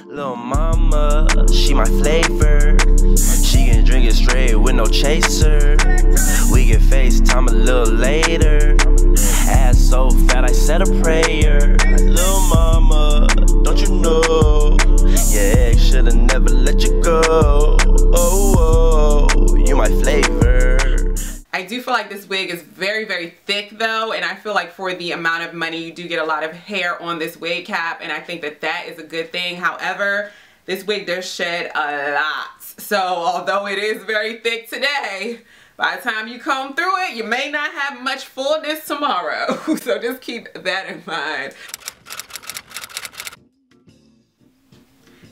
Lil Mama, she my flavor. She can drink it straight with no chaser. We get FaceTime a little later. Ass so fat I said a prayer. Lil Mama, don't you know? Your ex shoulda never let you go. Oh, you my flavor. I do feel like this wig is very, very thick though, and I feel like for the amount of money you do get a lot of hair on this wig cap, and I think that that is a good thing. However, this wig does shed a lot. So although it is very thick today, by the time you comb through it, you may not have much fullness tomorrow. So just keep that in mind.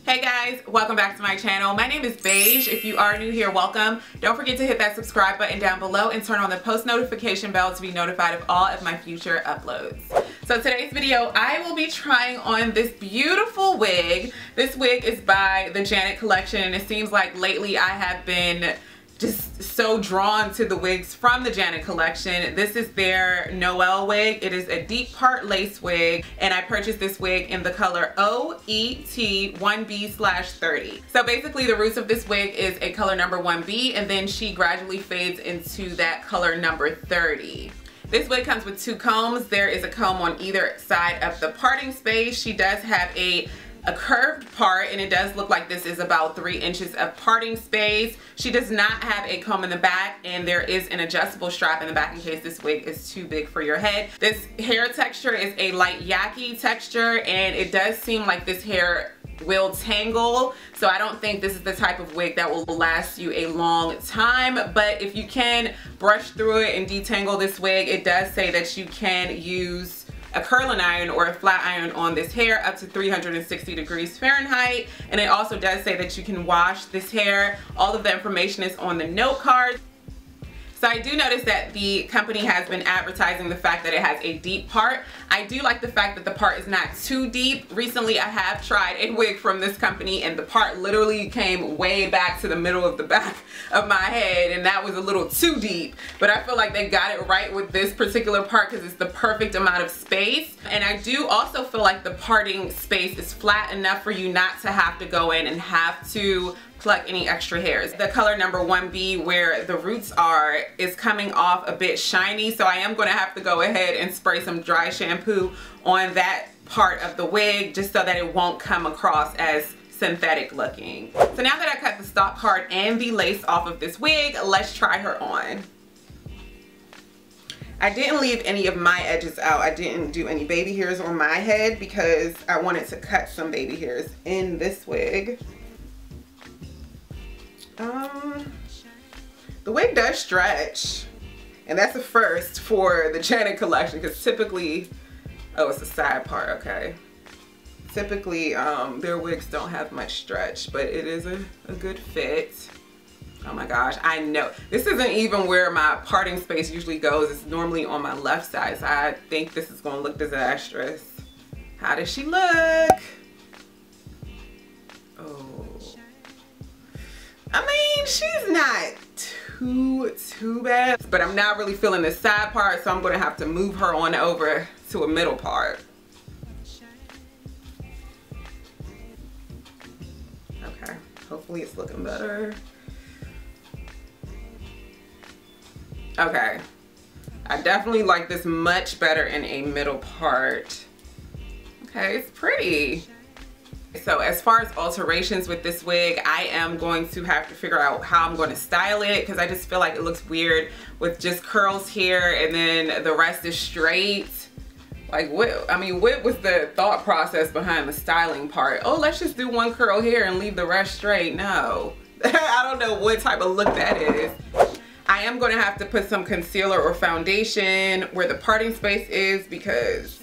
Hey guys, welcome back to my channel. My name is Beige. If you are new here, welcome. Don't forget to hit that subscribe button down below and turn on the post notification bell to be notified of all of my future uploads. So today's video, I will be trying on this beautiful wig. This wig is by the Janet Collection, and it seems like lately I have been just so drawn to the wigs from the Janet Collection. This is their Noel wig. It is a deep part lace wig, and I purchased this wig in the color OET1B/30. So basically the roots of this wig is a color number 1B, and then she gradually fades into that color number 30. This wig comes with two combs. There is a comb on either side of the parting space. She does have a curved part, and it does look like this is about 3 inches of parting space. She does not have a comb in the back, and there is an adjustable strap in the back in case this wig is too big for your head. This hair texture is a light yaki texture, and it does seem like this hair will tangle, so I don't think this is the type of wig that will last you a long time. But if you can brush through it and detangle this wig, it does say that you can use a curling iron or a flat iron on this hair up to 360 degrees Fahrenheit. And it also does say that you can wash this hair. All of the information is on the note card. So I do notice that the company has been advertising the fact that it has a deep part. I do like the fact that the part is not too deep. Recently I have tried a wig from this company, and the part literally came way back to the middle of the back of my head, and that was a little too deep. But I feel like they got it right with this particular part because it's the perfect amount of space. And I do also feel like the parting space is flat enough for you not to have to go in and have to pluck any extra hairs. The color number 1B, where the roots are, is coming off a bit shiny, so I am going to have to go ahead and spray some dry shampoo on that part of the wig just so that it won't come across as synthetic looking. So now that I cut the stock part and the lace off of this wig, let's try her on. I didn't leave any of my edges out. I didn't do any baby hairs on my head because I wanted to cut some baby hairs in this wig. The wig does stretch, and that's a first for the Janet Collection, because typically, oh, it's the side part, okay. Typically, their wigs don't have much stretch, but it is a good fit. Oh my gosh, I know. This isn't even where my parting space usually goes. It's normally on my left side, so I think this is gonna look disastrous. How does she look? Oh. I mean, she's not too bad, but I'm not really feeling the side part, so I'm gonna have to move her on over to a middle part. Okay, hopefully it's looking better. Okay, I definitely like this much better in a middle part. Okay, it's pretty. So as far as alterations with this wig, I am going to have to figure out how I'm going to style it, because I just feel like it looks weird with just curls here and then the rest is straight. Like what was the thought process behind the styling part? Oh, let's just do one curl here and leave the rest straight. No. I don't know what type of look that is. I am going to have to put some concealer or foundation where the parting space is, because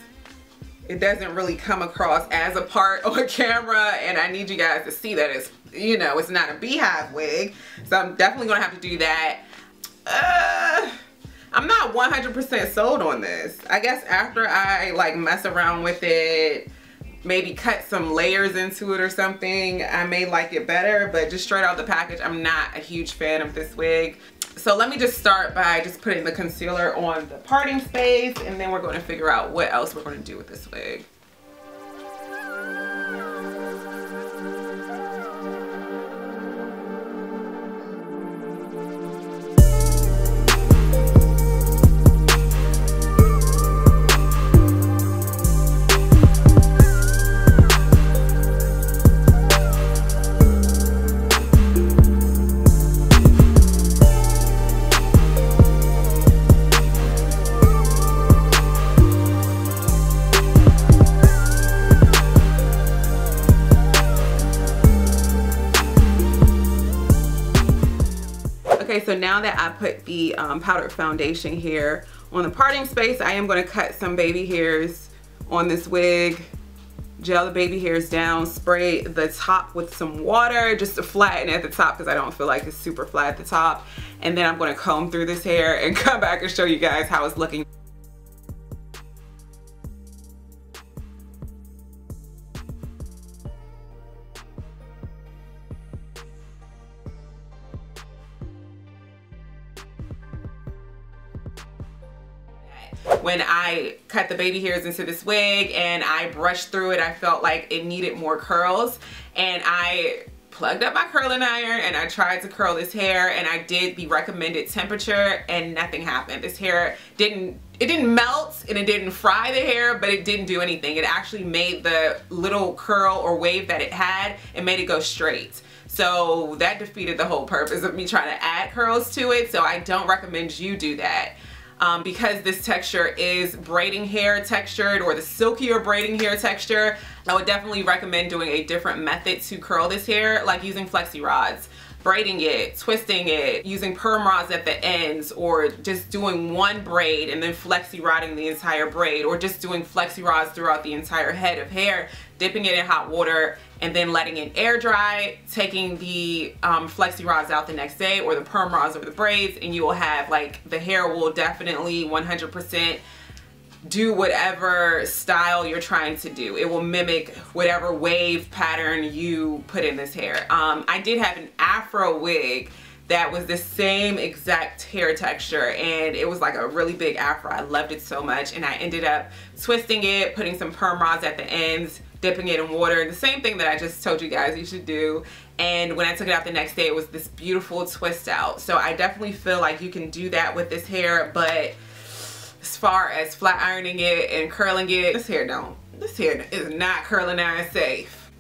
it doesn't really come across as a part on camera, and I need you guys to see that it's, you know, it's not a beehive wig. So I'm definitely gonna have to do that. I'm not 100% sold on this. I guess after I like mess around with it, maybe cut some layers into it or something, I may like it better, but just straight out the package, I'm not a huge fan of this wig. So let me just start by just putting the concealer on the parting space, and then we're going to figure out what else we're going to do with this wig. Okay, so now that I put the powdered foundation here on the parting space, I am going to cut some baby hairs on this wig. Gel the baby hairs down, spray the top with some water just to flatten at the top because I don't feel like it's super flat at the top. And then I'm going to comb through this hair and come back and show you guys how it's looking. When I cut the baby hairs into this wig and I brushed through it, I felt like it needed more curls, and I plugged up my curling iron and I tried to curl this hair, and I did the recommended temperature and nothing happened. This hair didn't melt and it didn't fry the hair, but it didn't do anything. It actually made the little curl or wave that it had, and made it go straight. So that defeated the whole purpose of me trying to add curls to it. So I don't recommend you do that. Because this texture is braiding hair textured, or the silkier braiding hair texture, I would definitely recommend doing a different method to curl this hair, like using flexi rods, braiding it, twisting it, using perm rods at the ends, or just doing one braid and then flexi rodding the entire braid, or just doing flexi rods throughout the entire head of hair, dipping it in hot water and then letting it air dry, taking the flexi rods out the next day, or the perm rods over the braids, and you will have, like, the hair will definitely 100% do whatever style you're trying to do. It will mimic whatever wave pattern you put in this hair. I did have an afro wig that was the same exact hair texture, and it was like a really big afro. I loved it so much, and I ended up twisting it, putting some perm rods at the ends, dipping it in water, the same thing that I just told you guys you should do. And when I took it out the next day, it was this beautiful twist out. So I definitely feel like you can do that with this hair, but as far as flat ironing it and curling it, this hair is not curling iron safe.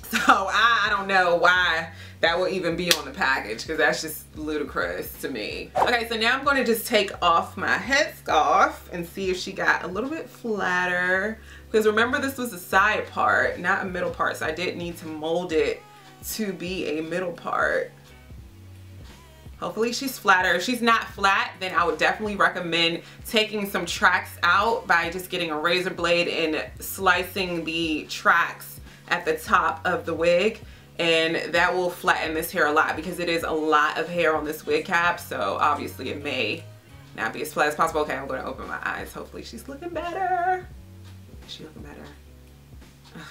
So I don't know why that will even be on the package, because that's just ludicrous to me. Okay, so now I'm going to just take off my headscarf and see if she got a little bit flatter, because remember, this was a side part, not a middle part, so I did need to mold it to be a middle part. Hopefully she's flatter. If she's not flat, then I would definitely recommend taking some tracks out by just getting a razor blade and slicing the tracks at the top of the wig, and that will flatten this hair a lot, because it is a lot of hair on this wig cap, so obviously it may not be as flat as possible. Okay, I'm going to open my eyes. Hopefully she's looking better. Is she looking better? Ugh.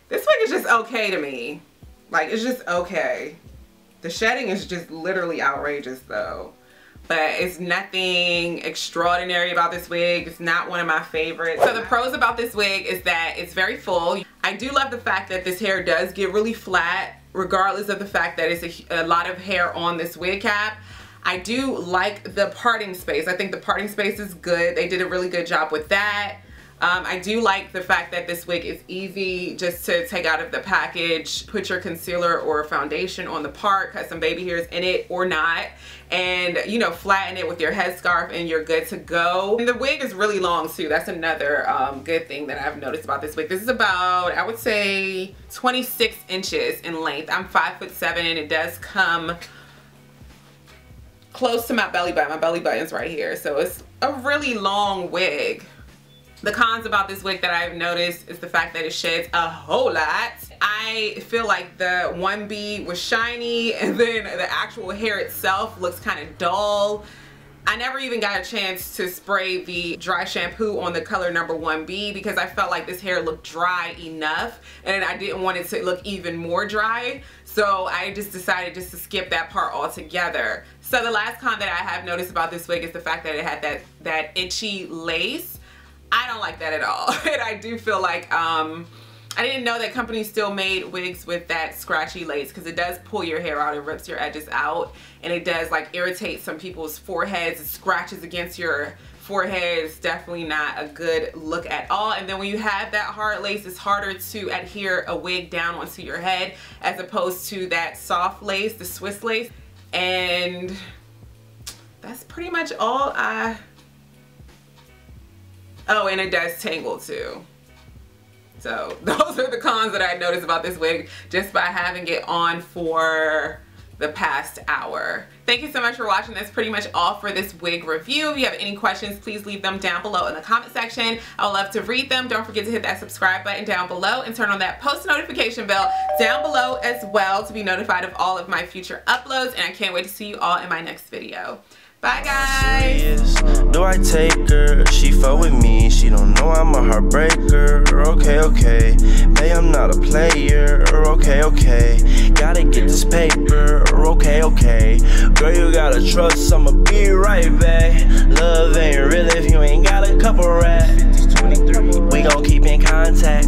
This wig is just okay to me. Like, it's just okay. The shedding is just literally outrageous though. But it's nothing extraordinary about this wig. It's not one of my favorites. So the pros about this wig is that it's very full. I do love the fact that this hair does get really flat, regardless of the fact that it's a lot of hair on this wig cap. I do like the parting space. I think the parting space is good. They did a really good job with that. I do like the fact that this wig is easy just to take out of the package, put your concealer or foundation on the part, cut some baby hairs in it or not, and, you know, flatten it with your headscarf and you're good to go. And the wig is really long too. That's another good thing that I've noticed about this wig. This is about, I would say, 26 inches in length. I'm 5'7" and it does come close to my belly button. My belly button's right here. So it's a really long wig. The cons about this wig that I've noticed is the fact that it sheds a whole lot. I feel like the 1B was shiny, and then the actual hair itself looks kind of dull. I never even got a chance to spray the dry shampoo on the color number 1B because I felt like this hair looked dry enough and I didn't want it to look even more dry. So I just decided just to skip that part altogether. So the last con that I have noticed about this wig is the fact that it had that itchy lace. I don't like that at all. And I do feel like, I didn't know that companies still made wigs with that scratchy lace, because it does pull your hair out, it rips your edges out, and it does like irritate some people's foreheads. It scratches against your forehead. It's definitely not a good look at all. And then when you have that hard lace, it's harder to adhere a wig down onto your head as opposed to that soft lace, the Swiss lace. And that's pretty much all oh, and it does tangle too. So those are the cons that I noticed about this wig just by having it on for the past hour. Thank you so much for watching. That's pretty much all for this wig review. If you have any questions, please leave them down below in the comment section. I would love to read them. Don't forget to hit that subscribe button down below and turn on that post notification bell down below as well to be notified of all of my future uploads. And I can't wait to see you all in my next video. Bye guys. Do I take her? She fuck with me. She don't know I'm a heartbreaker. Okay. Babe, I'm not a player. Okay. Gotta get this paper. Okay. Girl, you gotta trust. I'ma be right back. Love ain't real if you ain't got a couple racks. We gon' keep in contact.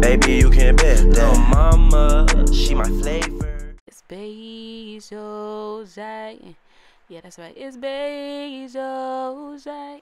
Baby, you can bet that. Lil Mama, she my flavor. It's Beige, Ojai. Yeah, that's right. It's Beige, Ojai.